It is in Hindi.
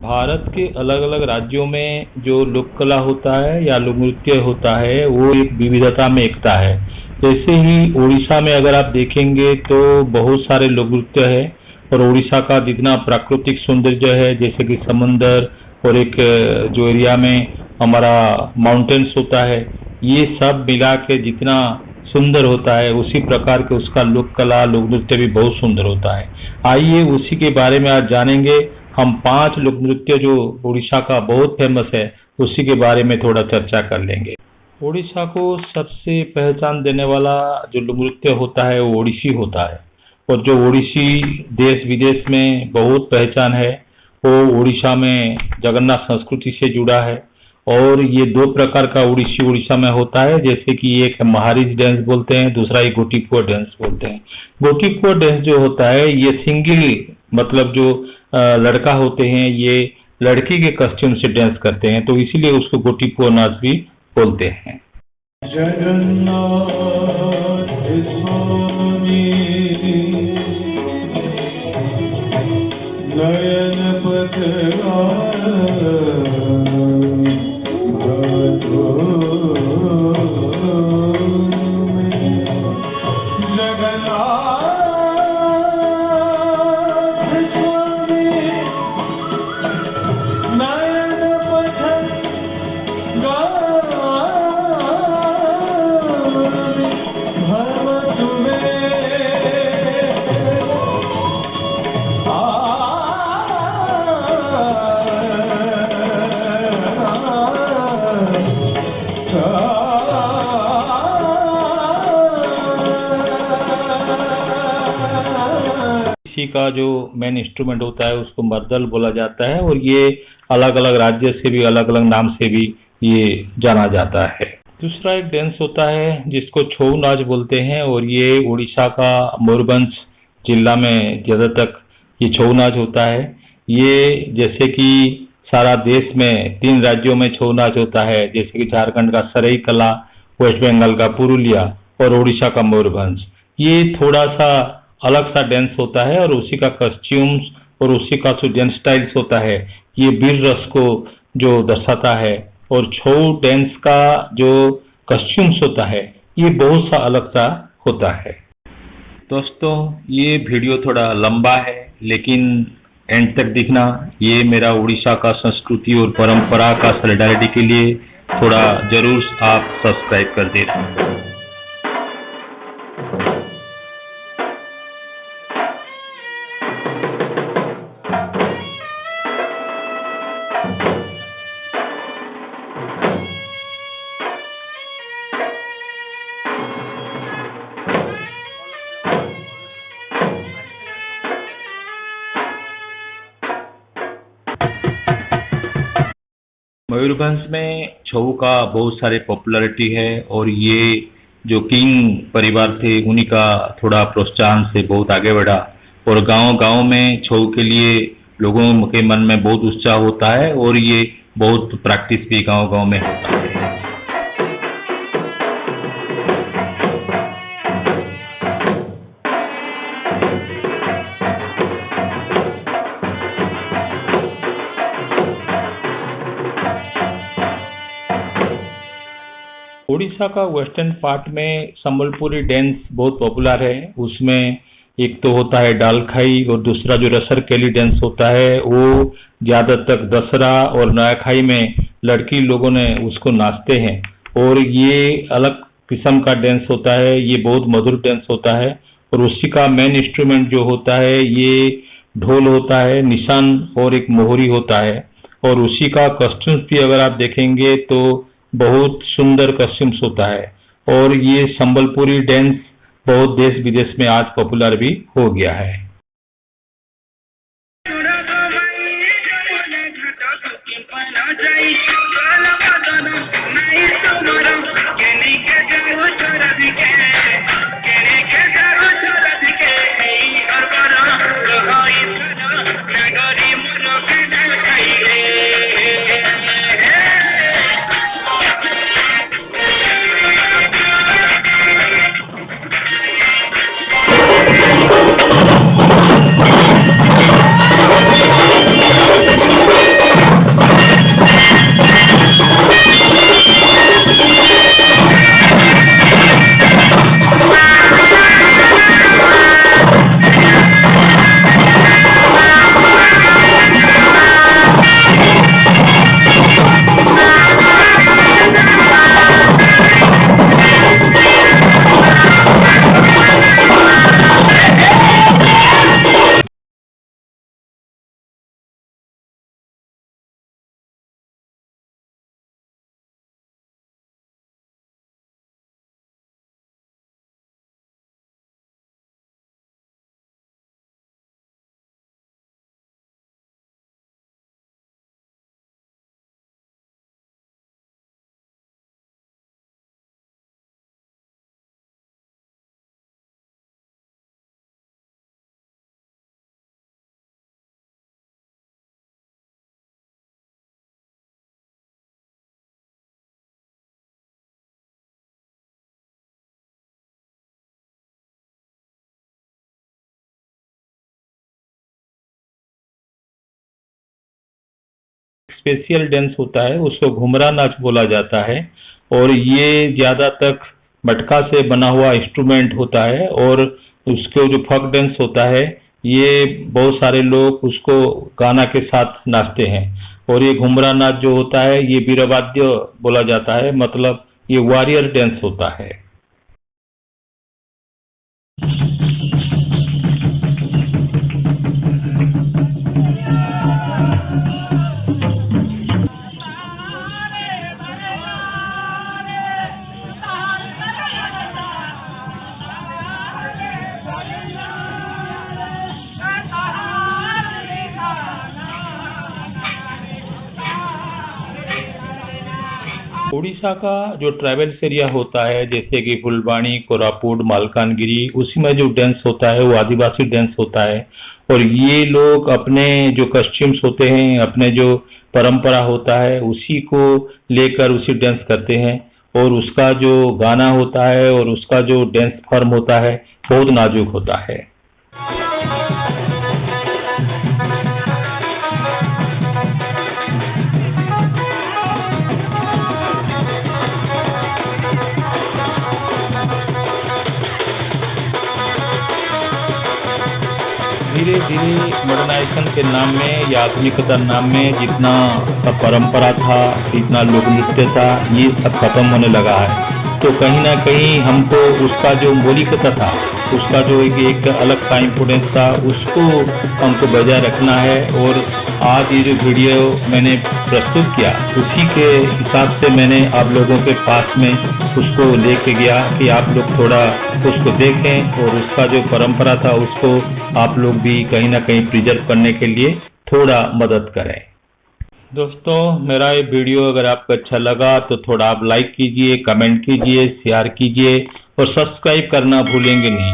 भारत के अलग अलग राज्यों में जो लोक कला होता है या लोक नृत्य होता है वो एक विविधता में एकता है। जैसे ही उड़ीसा में अगर आप देखेंगे तो बहुत सारे लोक नृत्य है और उड़ीसा का जितना प्राकृतिक सौंदर्य है जैसे कि समंदर और एक जो एरिया में हमारा माउंटेन्स होता है, ये सब मिला के जितना सुंदर होता है उसी प्रकार के उसका लोक कला लोक नृत्य भी बहुत सुंदर होता है। आइए उसी के बारे में आज जानेंगे। हम 5 लोक नृत्य जो उड़ीसा का बहुत फेमस है उसी के बारे में थोड़ा चर्चा कर लेंगे। उड़ीसा को सबसे पहचान देने वाला जो लोक नृत्य होता है वो ओडिसी होता है और जो ओडिसी देश विदेश में बहुत पहचान है। वो उड़ीसा में जगन्नाथ संस्कृति से जुड़ा है और ये दो प्रकार का ओडिसी उड़ीसा में होता है, जैसे कि एक महारिज डांस बोलते हैं, दूसरा एक गोटीपुआ डांस बोलते हैं। गोटीपुआ डांस जो होता है ये सिंगल मतलब जो लड़का होते हैं ये लड़की के कस्ट्यूम से डांस करते हैं तो इसीलिए उसको गोटीपुआ नाच भी बोलते हैं। जगन्नाथ स्वामी नयन का जो मेन इंस्ट्रूमेंट होता है उसको मर्दल बोला जाता है और ये अलग अलग राज्य से भी अलग अलग नाम से भी ये जाना जाता है। दूसरा एक डांस होता है जिसको छऊ नाच बोलते हैं और ये उड़ीसा का मयूरभंज जिला में ज्यादा तक ये छऊ नाच होता है। ये जैसे कि सारा देश में 3 राज्यों में छऊ नाच होता है, जैसे कि झारखंड का सराईकला, वेस्ट बंगाल का पुरुलिया और उड़ीसा का मयूरभंज। ये थोड़ा सा अलग सा डांस होता है और उसी का कॉस्ट्यूम्स और उसी का जो डांस स्टाइल्स होता है ये वीर रस को जो दर्शाता है और छऊ डांस का जो कॉस्ट्यूम्स होता है ये बहुत सा अलग सा होता है। दोस्तों ये वीडियो थोड़ा लंबा है लेकिन एंड तक देखना। ये मेरा उड़ीसा का संस्कृति और परंपरा का सॉलिडारिटी के लिए थोड़ा जरूर आप सब्सक्राइब कर देना। मयूरभंज में छऊ का बहुत सारे पॉपुलैरिटी है और ये जो किंग परिवार थे उन्हीं का थोड़ा प्रोत्साहन से बहुत आगे बढ़ा और गांव-गांव में छऊ के लिए लोगों के मन में बहुत उत्साह होता है और ये बहुत प्रैक्टिस भी गांव-गांव में होता है। उड़ीसा का वेस्टर्न पार्ट में संबलपुरी डांस बहुत पॉपुलर है। उसमें एक तो होता है डालखाई और दूसरा जो रसरकेली डांस होता है वो ज्यादातर दशहरा और नयाखाई में लड़की लोगों ने उसको नाचते हैं और ये अलग किस्म का डांस होता है। ये बहुत मधुर डांस होता है और उसी का मेन इंस्ट्रूमेंट जो होता है ये ढोल होता है, निशान और एक मोहरी होता है और उसी का कॉस्ट्यूम्स भी अगर आप देखेंगे तो बहुत सुंदर कॉस्ट्यूम्स होता है और ये संबलपुरी डांस बहुत देश विदेश में आज पॉपुलर भी हो गया है। स्पेशल डांस होता है, उसको घुमरा नाच बोला जाता है। और ये ज्यादा तक मटका से बना हुआ इंस्ट्रूमेंट होता है। और उसको जो फॉक डांस होता है, ये बहुत सारे लोग उसको गाना के साथ नाचते हैं। और ये घुमरा नाच जो होता है, ये वीरवाद्य बोला जाता है, मतलब ये वॉरियर डांस होता है। उड़ीसा का जो ट्राइबल्स एरिया होता है, जैसे कि फुलबाणी, कोरापुट, मालकानगिरी, उसी में जो डांस होता है वो आदिवासी डांस होता है। और ये लोग अपने जो कस्ट्यूम्स होते हैं, अपने जो परंपरा होता है, उसी को लेकर उसी डांस करते हैं। और उसका जो गाना होता है और उसका जो डांस फॉर्म होता है, बहुत नाजुक होता है। धीरे धीरे मॉडर्नाइजेशन के नाम में या आधुनिकता नाम में जितना परंपरा था, जितना लोक नृत्य था, ये सब खत्म होने लगा है। तो कहीं ना कहीं हमको उसका जो मौलिकता था, उसका जो एक अलग सा इम्पोर्टेंस था, उसको हमको बजाय रखना है। और आज ये जो वीडियो मैंने प्रस्तुत किया, उसी के हिसाब से मैंने आप लोगों के पास में उसको लेके गया कि आप लोग थोड़ा उसको देखें और उसका जो परंपरा था उसको आप लोग भी कहीं ना कहीं प्रिजर्व करने के लिए थोड़ा मदद करें। दोस्तों, मेरा ये वीडियो अगर आपको अच्छा लगा तो थोड़ा आप लाइक कीजिए, कमेंट कीजिए, शेयर कीजिए और सब्सक्राइब करना भूलेंगे नहीं।